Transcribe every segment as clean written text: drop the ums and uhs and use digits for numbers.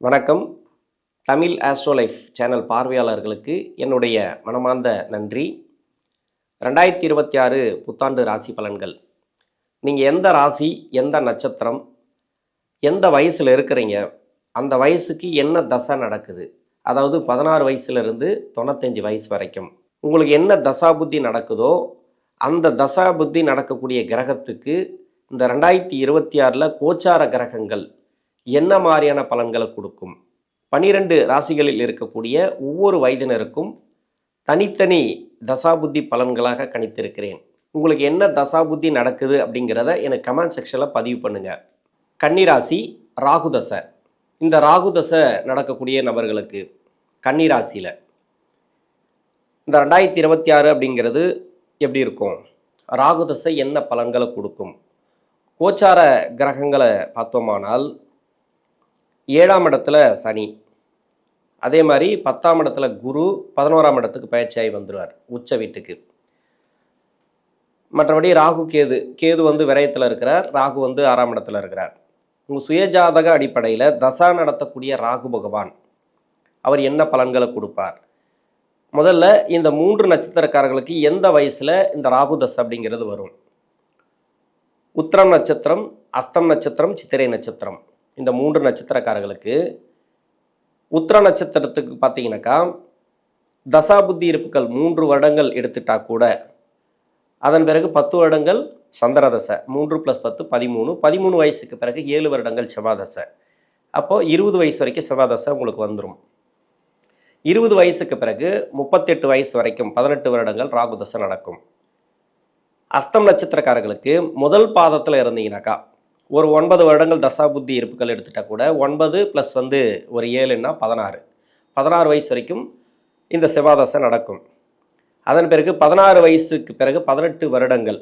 வணக்கம். தமிழ் ஆஸ்ட்ரோலைஃப் சேனல் பார்வையாளர்களுக்கு என்னுடைய மனமார்ந்த நன்றி. 2026 புத்தாண்டு ராசி பலன்கள். நீங்கள் எந்த ராசி, எந்த நட்சத்திரம், எந்த வயசில் இருக்கிறீங்க, அந்த வயசுக்கு என்ன தசை நடக்குது, அதாவது 16 வயசுலேருந்து 95 வயசு வரைக்கும் உங்களுக்கு என்ன தசாபுத்தி நடக்குதோ அந்த தசாபுத்தி நடக்கக்கூடிய கிரகத்துக்கு இந்த 2026 கோச்சார கிரகங்கள் என்ன மாதிரியான பலன்களை கொடுக்கும், 12 ராசிகளில் இருக்கக்கூடிய ஒவ்வொரு வயதினருக்கும் தனித்தனி தசாபுத்தி பலன்களாக கணித்திருக்கிறேன். உங்களுக்கு என்ன தசாபுத்தி நடக்குது அப்படிங்கிறத எனக்கு கமெண்ட் செக்ஷனில் பதிவு பண்ணுங்கள். கன்னிராசி ராகுதசை. இந்த ராகுதசை நடக்கக்கூடிய நபர்களுக்கு கன்னிராசியில் இந்த 2026 அப்படிங்கிறது எப்படி இருக்கும், ராகுதசை என்ன பலன்களை கொடுக்கும்? கோச்சார கிரகங்களை பார்த்தோமானால் 7ஆம் இடத்துல சனி, அதே மாதிரி 10ஆம் இடத்துல குரு, 11ஆம் இடத்துக்கு பயிற்சியாகி வந்துடுவார் உச்ச வீட்டுக்கு. மற்றபடி ராகு கேது வந்து விரயத்தில் இருக்கிறார், ராகு வந்து 6ஆம் இடத்துல இருக்கிறார். உங்கள் சுயஜாதக அடிப்படையில் தசா நடத்தக்கூடிய ராகு பகவான் அவர் என்ன பலன்களை கொடுப்பார்? முதல்ல இந்த 3 நட்சத்திரக்காரர்களுக்கு எந்த வயசில் இந்த ராகு தசை அப்படிங்கிறது வரும்? உத்திரம் நட்சத்திரம், அஸ்தம் நட்சத்திரம், சித்திரை நட்சத்திரம், இந்த 3 நட்சத்திரக்காரர்களுக்கு உத்திர நட்சத்திரத்துக்கு பார்த்தீங்கன்னாக்கா தசாபுத்தி இருப்புகள் 3 வருடங்கள் எடுத்துட்டா கூட அதன் பிறகு 10 வருடங்கள் சந்திர தசை, 3 + 10 13, 13 வயசுக்கு பிறகு 7 வருடங்கள் செவ்வாய் தசை. அப்போது 20 வயசு வரைக்கும் செவ்வாய் தசை உங்களுக்கு வந்துடும். 20 வயசுக்கு பிறகு 38 வயசு வரைக்கும் 18 வருடங்கள் ராகு தசை நடக்கும். அஸ்தம் நட்சத்திரக்காரர்களுக்கு முதல் பாதத்தில் இருந்தீங்கன்னாக்கா ஒரு 9 வருடங்கள் தசாபுத்தி இருப்புகள் எடுத்துட்டா கூட 9 + வந்து ஒரு 7ன்னா 16 வயசு வரைக்கும் இந்த செவ்வாய் தசை நடக்கும். அதன் பிறகு 16 வயசுக்கு பிறகு 18 வருடங்கள்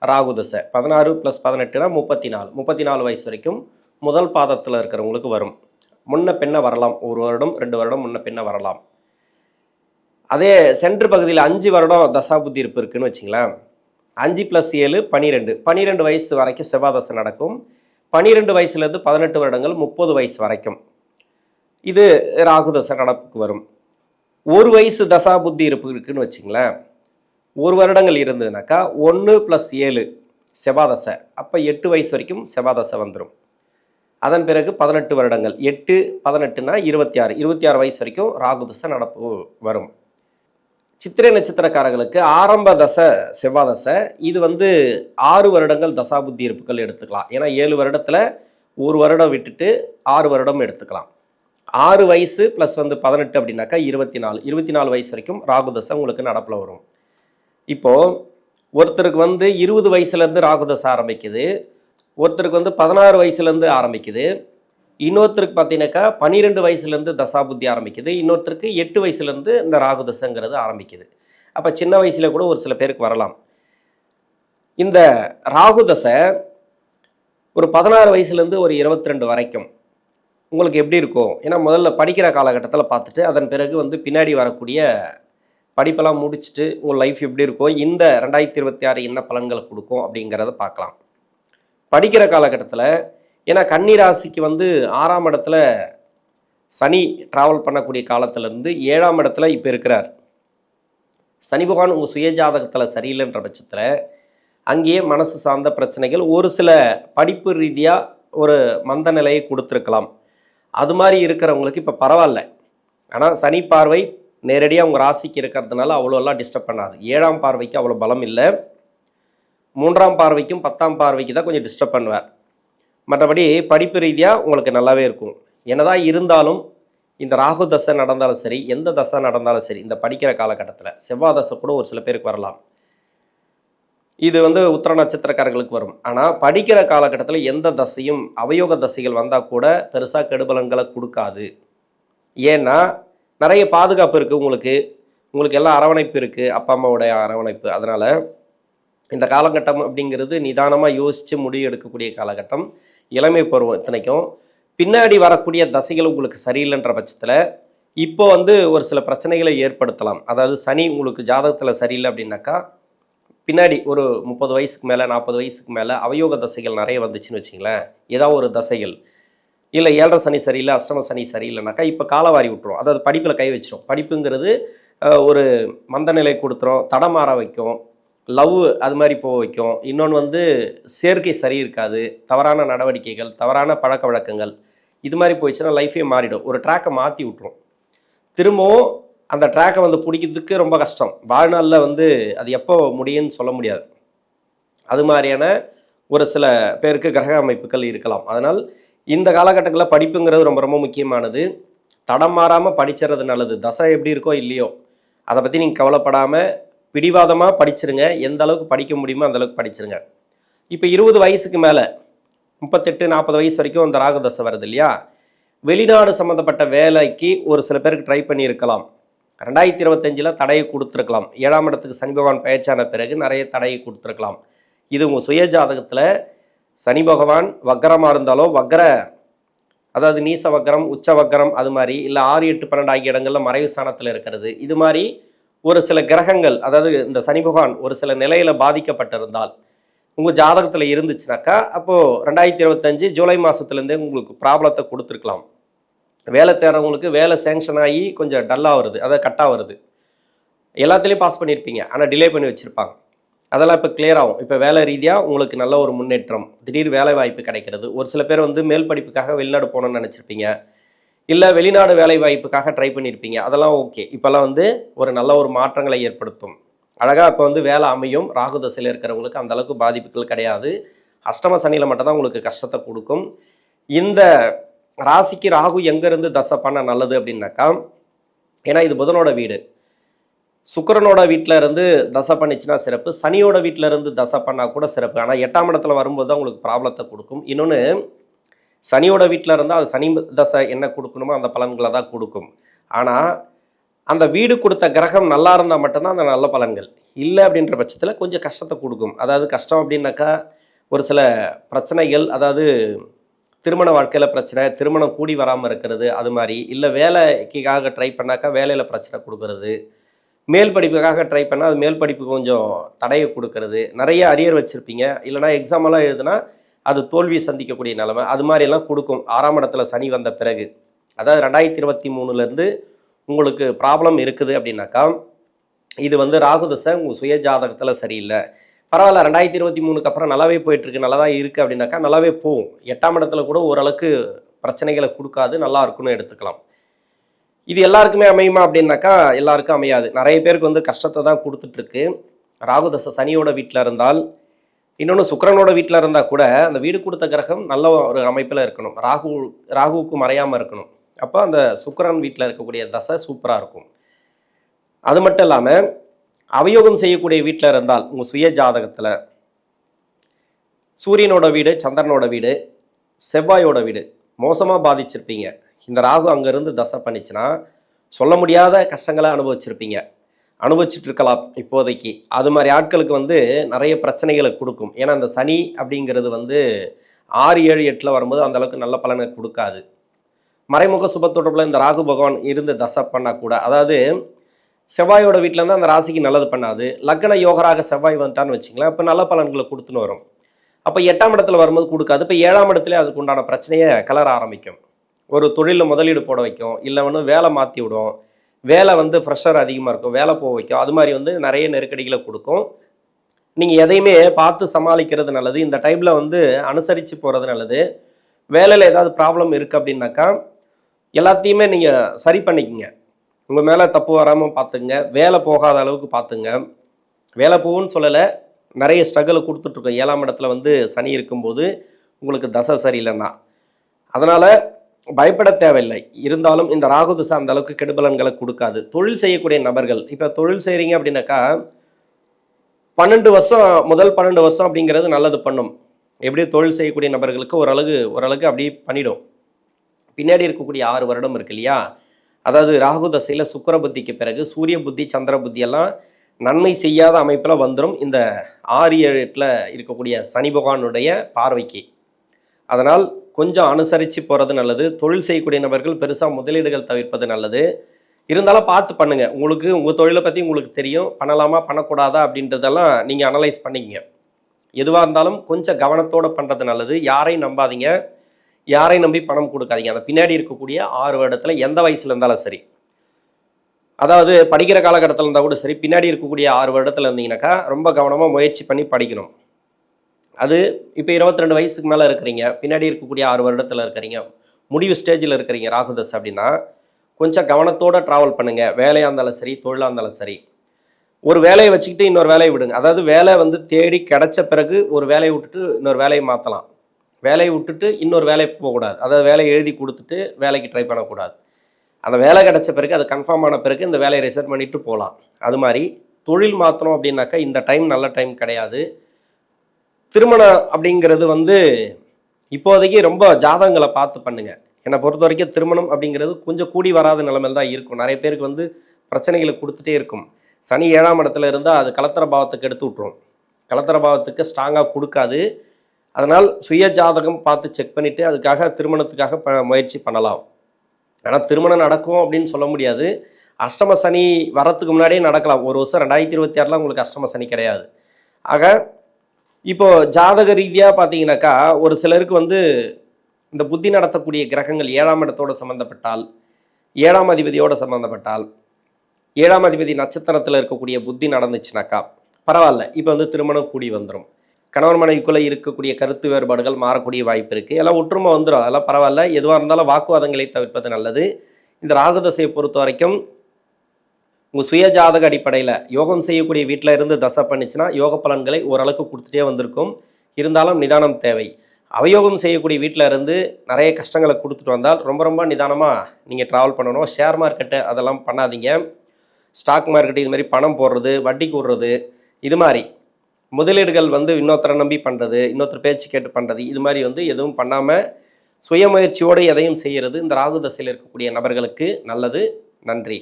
ராகு தசை, 16 + 18னா 34 வயசு வரைக்கும் முதல் பாதத்தில் இருக்கிறவங்களுக்கு வரும். முன்ன பின்ன வரலாம், 1 வருடம் 2 வருடம் முன்ன பின்ன வரலாம். அதே சென்ட்ரு பகுதியில் 5 வருடம் தசாபுத்தி இருப்பு இருக்குன்னு வச்சிங்களேன், 5 + 7 12 வயசு வரைக்கும் செவ்வாய் தசை நடக்கும். 12 வயசுலேருந்து 18 வருடங்கள் 30 வயசு வரைக்கும் இது ராகு தசை நடப்புக்கு வரும். 1 வயசு தசாபுத்தி இருப்பு இருக்குன்னு வச்சிங்களேன், 1 வருடங்கள் இருந்ததுனாக்கா 1 + 7 செவ்வாய் தசை, அப்போ 8 வயசு வரைக்கும் செவ்வாய் தசை வந்துடும். அதன் பிறகு 18 வருடங்கள் 8 18னா 26 வயசு வரைக்கும் ராகு தசை நடப்பு வரும். சித்திரை நட்சத்திரக்காரர்களுக்கு ஆரம்ப தசை செவ்வாய் தசை, இது வந்து 6 வருடங்கள் தசாபுத்தி இருப்புகள் எடுத்துக்கலாம். ஏன்னா 7 வருடத்தில் 1 வருடம் விட்டுட்டு 6 வருடம் எடுத்துக்கலாம். 6 வயசு + வந்து 18 அப்படின்னாக்கா 24 வயசு வரைக்கும் ராகு தசை உங்களுக்கு நடப்பில் வரும். இப்போது ஒருத்தருக்கு வந்து 20 வயசுலேருந்து ராகு தசை ஆரம்பிக்குது, ஒருத்தருக்கு வந்து 16 வயசுலேருந்து ஆரம்பிக்குது, இன்னொருத்தருக்கு பார்த்தீங்கன்னாக்கா 12 வயசுலேருந்து தசாபுத்தி ஆரம்பிக்குது, இன்னொருத்தருக்கு 8 வயசுலேருந்து இந்த ராகு தசைங்கிறது ஆரம்பிக்குது. அப்போ சின்ன வயசில் கூட ஒரு சில பேருக்கு வரலாம். இந்த ராகு தசை ஒரு 16 வயசுலேருந்து ஒரு 22 வரைக்கும் உங்களுக்கு எப்படி இருக்கும்? ஏன்னா முதல்ல படிக்கிற காலகட்டத்தில் பார்த்துட்டு அதன் பிறகு வந்து பின்னாடி வரக்கூடிய படிப்பெல்லாம் முடிச்சுட்டு உங்கள் லைஃப் எப்படி இருக்கும், இந்த 2026 என்ன பலன்களை கொடுக்கும் அப்படிங்கிறத பார்க்கலாம். படிக்கிற காலகட்டத்தில் ஏன்னா கன்னி ராசிக்கு வந்து 6ஆம் இடத்துல சனி ட்ராவல் பண்ணக்கூடிய காலத்திலேருந்து 7ஆம் இடத்துல இப்போ இருக்கிறார். சனி பகவான் உங்கள் சுயஜாதகத்தில் சரியில்லைன்ற பட்சத்தில் அங்கேயே மனசு சார்ந்த பிரச்சனைகள், ஒரு சில படிப்பு ரீதியாக ஒரு மந்த நிலையை கொடுத்துருக்கலாம். அது மாதிரி இருக்கிறவங்களுக்கு இப்போ பரவாயில்ல. ஆனால் சனி பார்வை நேரடியாக உங்கள் ராசிக்கு இருக்கிறதுனால அவ்வளோலாம் டிஸ்டர்ப் பண்ணாது. 7ஆம் பார்வைக்கு அவ்வளோ பலம் இல்லை, 3ஆம் பார்வைக்கும் 10ஆம் பார்வைக்கு தான் கொஞ்சம் டிஸ்டர்ப் பண்ணுவார். மற்றபடி படிப்பு ரீதியாக உங்களுக்கு நல்லாவே இருக்கும். என்னதான் இருந்தாலும் இந்த ராகு தசை நடந்தாலும் சரி, எந்த தசை நடந்தாலும் சரி, இந்த படிக்கிற காலகட்டத்தில் செவ்வாய் தசை கூட ஒரு சில பேருக்கு வரலாம். இது வந்து உத்திர நட்சத்திரக்காரர்களுக்கு வரும். ஆனால் படிக்கிற காலகட்டத்தில் எந்த தசையும் அவயோக தசைகள் வந்தால் கூட பெருசாக கெடுபலன்களை கொடுக்காது. ஏன்னா நிறைய பாதுகாப்பு இருக்குது, உங்களுக்கு எல்லாம் அரவணைப்பு இருக்குது, அப்பா அம்மாவுடைய அரவணைப்பு. அதனால் இந்த காலகட்டம் அப்படிங்கிறது நிதானமாக யோசித்து முடிவு எடுக்கக்கூடிய காலகட்டம். இளமை பருவம் இத்தனைக்கும் பின்னாடி வரக்கூடிய தசைகள் உங்களுக்கு சரியில்லைன்ற பட்சத்தில் இப்போ வந்து ஒரு சில பிரச்சனைகளை ஏற்படுத்தலாம். அதாவது சனி உங்களுக்கு ஜாதகத்தில் சரியில்லை அப்படின்னாக்கா பின்னாடி ஒரு 30 வயசுக்கு மேலே 40 வயசுக்கு மேலே அவயோக தசைகள் நிறைய வந்துச்சுன்னு வச்சிங்களேன், ஏதாவது ஒரு தசைகள் இல்லை 7.5 சனி சரியில்லை, அஷ்டம சனி சரியில்லைனாக்கா இப்போ காலவாரி விட்டுரும். அதாவது படிப்பில் கை வச்சிரும். படிப்புங்கிறது ஒரு மந்த நிலை கொடுத்துரும், தடமாற வைக்கும், லவ் அது மாதிரி போக வைக்கும். இன்னொன்று வந்து சேர்க்கை சரி இருக்காது, தவறான நடவடிக்கைகள், தவறான பழக்க வழக்கங்கள், இது மாதிரி போயிடுச்சுன்னா லைஃபே மாறிடும். ஒரு ட்ராக்கை மாற்றி விட்டுரும். திரும்பவும் அந்த ட்ராக்கை வந்து பிடிக்கிறதுக்கு ரொம்ப கஷ்டம். வாழ்நாளில் வந்து அது எப்போ முடியும்னு சொல்ல முடியாது. அது மாதிரியான ஒரு சில பேருக்கு கிரக அமைப்புகள் இருக்கலாம். அதனால் இந்த காலகட்டங்களில் படிப்புங்கிறது ரொம்ப ரொம்ப முக்கியமானது. தடம் மாறாமல் படிச்சுறது நல்லது. தசை எப்படி இருக்கோ இல்லையோ அதை பற்றி நீங்கள் கவலைப்படாமல் பிடிவாதமாக படிச்சிருங்க. எந்த அளவுக்கு படிக்க முடியுமோ அந்தளவுக்கு படிச்சிருங்க. இப்போ 20 வயசுக்கு மேலே 38 40 வயசு வரைக்கும் இந்த ராகு தசை வருது இல்லையா? வெளிநாடு சம்மந்தப்பட்ட வேலைக்கு ஒரு சில பேருக்கு ட்ரை பண்ணியிருக்கலாம். 2025 தடையை கொடுத்துருக்கலாம். 7ஆம் இடத்துக்கு சனி பகவான் பயிற்சியான பிறகு நிறைய தடையை கொடுத்துருக்கலாம். இது உங்கள் சுய ஜாதகத்தில் சனி பகவான் வக்கரமாக இருந்தாலோ அதாவது நீச வக்கரம், உச்ச வக்கரம், அது மாதிரி இல்லை 6 8 12 ஆகிய இடங்களில் மறைவு ஸ்தானத்தில் இருக்கிறது, இது மாதிரி ஒரு சில கிரகங்கள், அதாவது இந்த சனி பகவான் ஒரு சில நிலையில் பாதிக்கப்பட்டிருந்தால் உங்கள் ஜாதகத்தில் இருந்துச்சுனாக்கா அப்போது 2025 ஜூலை மாதத்துலேருந்தே உங்களுக்கு ப்ராப்ளத்தை கொடுத்துருக்கலாம். வேலை தேடுறவங்களுக்கு வேலை சேங்ஷன் ஆகி கொஞ்சம் டல்லாக வருது, அதாவது கட்டாக வருது. எல்லாத்துலேயும் பாஸ் பண்ணியிருப்பீங்க, ஆனால் டிலே பண்ணி வச்சுருப்பாங்க. அதெல்லாம் இப்போ கிளியர் ஆகும். இப்போ வேலை ரீதியாக உங்களுக்கு நல்ல ஒரு முன்னேற்றம், திடீர் வேலை வாய்ப்பு கிடைக்கிறது. ஒரு சில பேர் வந்து மேல் படிப்புக்காக வெளிநாடு போகணுன்னு நினச்சிருப்பீங்க, இல்லை வெளிநாடு வேலை வாய்ப்புக்காக ட்ரை பண்ணியிருப்பீங்க. அதெல்லாம் ஓகே. இப்போல்லாம் வந்து ஒரு நல்ல ஒரு மாற்றங்களை ஏற்படுத்தும். அழகாக இப்போ வந்து வேலை அமையும். ராகு தசையில் இருக்கிறவங்களுக்கு அந்த அளவுக்கு பாதிப்புகள் கிடையாது. அஷ்டம சனியில் மட்டும்தான் உங்களுக்கு கஷ்டத்தை கொடுக்கும். இந்த ராசிக்கு ராகு எங்கேருந்து தசை பண்ண நல்லது அப்படின்னாக்கா, ஏன்னா இது புதனோட வீடு. சுக்கிரனோட வீட்டில் இருந்து தசை பண்ணிச்சுன்னா சிறப்பு, சனியோட வீட்டில் இருந்து தசை பண்ணால் கூட சிறப்பு. ஆனால் 8ஆம் இடத்துல வரும்போது தான் உங்களுக்கு ப்ராப்ளத்தை கொடுக்கும். இன்னொன்று, சனியோட வீட்டில் இருந்தால் அது சனி தசை என்ன கொடுக்கணுமோ அந்த பலன்களை தான் கொடுக்கும். ஆனால் அந்த வீடு கொடுத்த கிரகம் நல்லா இருந்தால் மட்டும்தான் அந்த நல்ல பலன்கள். இல்லை அப்படின்ற பட்சத்தில் கொஞ்சம் கஷ்டத்தை கொடுக்கும். அதாவது கஷ்டம் அப்படின்னாக்கா ஒரு சில பிரச்சனைகள், அதாவது திருமண வாழ்க்கையில் பிரச்சனை, திருமணம் கூடி வராமல் இருக்கிறது, அது மாதிரி. இல்லை வேலைக்காக ட்ரை பண்ணாக்கா வேலையில் பிரச்சனை கொடுக்கறது, மேல் படிப்புக்காக ட்ரை பண்ணால் அது மேல் படிப்பு கொஞ்சம் தடையை கொடுக்கறது, நிறைய அரியர் வச்சுருப்பீங்க, இல்லைனா எக்ஸாமெல்லாம் எழுதுனா அது தோல்வியை சந்திக்கக்கூடிய நிலைமை, அது மாதிரியெல்லாம் கொடுக்கும் 6ஆம் இடத்துல சனி வந்த பிறகு. அதாவது 2023 உங்களுக்கு ப்ராப்ளம் இருக்குது அப்படின்னாக்கா இது வந்து ராகு தசை உங்கள் சுய ஜாதகத்தில் சரியில்லை. பரவாயில்ல, 2023 அப்புறம் நல்லாவே போயிட்டுருக்கு, நல்லா தான் இருக்குது அப்படின்னாக்கா நல்லாவே போகும். 8ஆம் இடத்துல கூட ஓரளவுக்கு பிரச்சனைகளை கொடுக்காது, நல்லா இருக்குன்னு எடுத்துக்கலாம். இது எல்லாருக்குமே அமையுமா அப்படின்னாக்கா எல்லாருக்கும் அமையாது. நிறைய பேருக்கு வந்து கஷ்டத்தை தான் கொடுத்துட்ருக்கு. ராகு தசை சனியோட வீட்டில் இருந்தால், இன்னொன்று சுக்கிரனோட வீட்டில் இருந்தால் கூட அந்த வீடு கொடுத்த கிரகம் நல்ல ஒரு அமைப்பில் இருக்கணும். ராகுவுக்கு மறையாமல் இருக்கணும். அப்போ அந்த சுக்கிரன் வீட்டில் இருக்கக்கூடிய தசை சூப்பராக இருக்கும். அது மட்டும் இல்லாமல் அவயோகம் செய்யக்கூடிய வீட்டில் இருந்தால் உங்கள் சுய ஜாதகத்தில் சூரியனோட வீடு, சந்திரனோட வீடு, செவ்வாயோட வீடு மோசமாக பாதிச்சிருப்பீங்க. இந்த ராகு அங்கேருந்து தசை பண்ணிச்சுன்னா சொல்ல முடியாத கஷ்டங்களை அனுபவிச்சுட்டு இருக்கலாம் இப்போதைக்கு. அது மாதிரி ஆட்களுக்கு வந்து நிறைய பிரச்சனைகளை கொடுக்கும். ஏன்னா அந்த சனி அப்படிங்கிறது வந்து 6 7 8 வரும்போது அந்தளவுக்கு நல்ல பலனை கொடுக்காது. மறைமுக சுபத்தொடர்பில் இந்த ராகு பகவான் இருந்து தசை பண்ணால் கூட, அதாவது செவ்வாயோட வீட்டில் இருந்தால் அந்த ராசிக்கு நல்லது பண்ணாது. லக்ன யோகராக செவ்வாய் வந்துட்டான்னு வச்சிங்களேன், இப்போ நல்ல பலன்களை கொடுத்துன்னு வரும். அப்போ 8ஆம் இடத்துல வரும்போது கொடுக்காது. இப்போ 7ஆம் இடத்துல அதுக்கு உண்டான பிரச்சனையை கலர ஆரம்பிக்கும். ஒரு தொழிலில் முதலீடு போட வைக்கும், இல்லை வந்து வேலை மாற்றி விடும், வேலை வந்து ப்ரெஷர் அதிகமாக இருக்கும், வேலை போக வைக்கும். அது மாதிரி வந்து நிறைய நெருக்கடிகளை கொடுக்கும். நீங்கள் எதையுமே பார்த்து சமாளிக்கிறது நல்லது. இந்த டைமில் வந்து அனுசரித்து போகிறது நல்லது. வேலையில் ஏதாவது ப்ராப்ளம் இருக்குது அப்படின்னாக்கா எல்லாத்தையுமே நீங்கள் சரி பண்ணிக்கங்க. உங்கள் மேலே தப்பு வராமல் பார்த்துங்க. வேலை போகாத அளவுக்கு பார்த்துங்க. வேலை போகும்னு சொல்லலை, நிறைய ஸ்ட்ரகிளை கொடுத்துட்ருக்கோம் 7ஆம் இடத்துல வந்து சனி இருக்கும்போது உங்களுக்கு தசை சரியில்லைன்னா. அதனால் பயப்பட தேவையில்லை. இருந்தாலும் இந்த ராகு தசை அந்த அளவுக்கு கெடுபலன்களை கொடுக்காது. தொழில் செய்யக்கூடிய நபர்கள், இப்போ தொழில் செய்கிறீங்க அப்படின்னாக்கா 12 வருஷம், முதல் 12 வருஷம் அப்படிங்கிறது நல்லது பண்ணும். எப்படி தொழில் செய்யக்கூடிய நபர்களுக்கு ஓரளவுக்கு அப்படியே பண்ணிடும். பின்னாடி இருக்கக்கூடிய 6 வருடம் இருக்கு இல்லையா, அதாவது ராகு தசையில் சுக்கிர புத்திக்கு பிறகு சூரிய புத்தி, சந்திர புத்தி எல்லாம் நன்மை செய்யாத அமைப்பில் வந்துடும் இந்த 6 7 8 இருக்கக்கூடிய சனி பகவானுடைய பார்வைக்கு. அதனால் கொஞ்சம் அனுசரித்து போகிறது நல்லது. தொழில் செய்யக்கூடிய நபர்கள் பெருசாக முதலீடுகள் தவிர்ப்பது நல்லது. இருந்தாலும் பார்த்து பண்ணுங்கள். உங்களுக்கு உங்கள் தொழிலை பற்றி உங்களுக்கு தெரியும், பண்ணலாமா பண்ணக்கூடாதா அப்படின்றதெல்லாம் நீங்கள் அனலைஸ் பண்ணிக்கங்க. எதுவாக இருந்தாலும் கொஞ்சம் கவனத்தோடு பண்ணுறது நல்லது. யாரையும் நம்பாதீங்க. யாரை நம்பி பணம் கொடுக்காதீங்க. அந்த பின்னாடி இருக்கக்கூடிய 6 வருடத்தில் எந்த வயசுல இருந்தாலும் சரி, அதாவது படிக்கிற காலகட்டத்தில் இருந்தால் கூட சரி, பின்னாடி இருக்கக்கூடிய 6 வருடத்தில் இருந்தீங்கன்னாக்கா ரொம்ப கவனமாக முயற்சி பண்ணி படிக்கணும். அது இப்போ 22 வயசுக்கு மேலே இருக்கிறீங்க, பின்னாடி இருக்கக்கூடிய 6 வருடத்தில் இருக்கிறீங்க, முடிவு ஸ்டேஜில் இருக்கிறீங்க ராகுதஸ் அப்படின்னா கொஞ்சம் கவனத்தோடு ட்ராவல் பண்ணுங்கள். வேலையாக இருந்தாலும் சரி, தொழிலாக இருந்தாலும் சரி. ஒரு வேலையை வச்சுக்கிட்டு இன்னொரு வேலையை விடுங்க. அதாவது வேலை வந்து தேடி கிடைச்ச பிறகு ஒரு வேலையை விட்டுட்டு இன்னொரு வேலையை மாற்றலாம். வேலையை விட்டுட்டு இன்னொரு வேலைக்கு போகக்கூடாது. அதாவது வேலையை எழுதி கொடுத்துட்டு வேலைக்கு ட்ரை பண்ணக்கூடாது. அந்த வேலை கிடைச்ச பிறகு அது கன்ஃபார்ம் ஆன பிறகு இந்த வேலையை ரிசைன் பண்ணிட்டு போகலாம். அது மாதிரி தொழில் மாற்றணும் அப்படின்னாக்கா இந்த டைம் நல்ல டைம் கிடையாது. திருமணம் அப்படிங்கிறது வந்து இப்போதைக்கு ரொம்ப ஜாதகங்களை பார்த்து பண்ணுங்க. என்னை பொறுத்த வரைக்கும் திருமணம் அப்படிங்கிறது கொஞ்சம் கூடி வராத நிலைமையில் தான் இருக்கும். நிறைய பேருக்கு வந்து பிரச்சனைகளை கொடுத்துட்டே இருக்கும். சனி 7ஆம் இடத்துல இருந்தால் அது கலத்திர பாவத்துக்கு எடுத்து விட்ரும். கலத்திர பாவத்துக்கு ஸ்ட்ராங்காக கொடுக்காது. அதனால் சுய ஜாதகம் பார்த்து செக் பண்ணிவிட்டு அதுக்காக திருமணத்துக்காக முயற்சி பண்ணலாம். ஆனால் திருமணம் நடக்கும் அப்படின்னு சொல்ல முடியாது. அஷ்டம சனி வரத்துக்கு முன்னாடியே நடக்கலாம். ஒரு வருஷம் 2026 உங்களுக்கு அஷ்டம சனி கிடையாது. ஆக இப்போது ஜாதக ரீதியாக பார்த்தீங்கன்னாக்கா ஒரு சிலருக்கு வந்து இந்த புத்தி நடத்தக்கூடிய கிரகங்கள் 7ஆம் இடத்தோடு சம்மந்தப்பட்டால், 7ஆம் அதிபதியோடு சம்மந்தப்பட்டால், 7ஆம் அதிபதி நட்சத்திரத்தில் இருக்கக்கூடிய புத்தி நடந்துச்சுனாக்கா பரவாயில்ல, இப்போ வந்து திருமணம் கூடி வந்துடும். கணவன் மனைவிக்குள்ளே இருக்கக்கூடிய கருத்து வேறுபாடுகள் மாறக்கூடிய வாய்ப்பு இருக்குது. எல்லாம் ஒற்றுமை வந்துடும். அதெல்லாம் பரவாயில்ல. எதுவாக இருந்தாலும் வாக்குவாதங்களை தவிர்ப்பது நல்லது. இந்த ராகுதசையை பொறுத்த வரைக்கும் உங்கள் சுய ஜாதக அடிப்படையில் யோகம் செய்யக்கூடிய வீட்டில் இருந்து தசை பண்ணிச்சுன்னா யோக பலன்களை ஓரளவுக்கு கொடுத்துட்டே வந்திருக்கும். இருந்தாலும் நிதானம் தேவை. அவயோகம் செய்யக்கூடிய வீட்டில் இருந்து நிறைய கஷ்டங்களை கொடுத்துட்டு வந்தால் ரொம்ப ரொம்ப நிதானமாக நீங்கள் ட்ராவல் பண்ணணும். ஷேர் மார்க்கெட்டு அதெல்லாம் பண்ணாதீங்க. ஸ்டாக் மார்க்கெட்டு இது மாதிரி பணம் போடுறது, வட்டிக்கு விடுறது, இது மாதிரி முதலீடுகள் வந்து இன்னொருத்தரை நம்பி பண்ணுறது, இன்னொருத்தர் பேச்சு கேட்டு பண்ணுறது, இது மாதிரி வந்து எதுவும் பண்ணாமல் சுய முயற்சியோடு எதையும் செய்கிறது இந்த ராகு தசையில் இருக்கக்கூடிய நபர்களுக்கு நல்லது. நன்றி.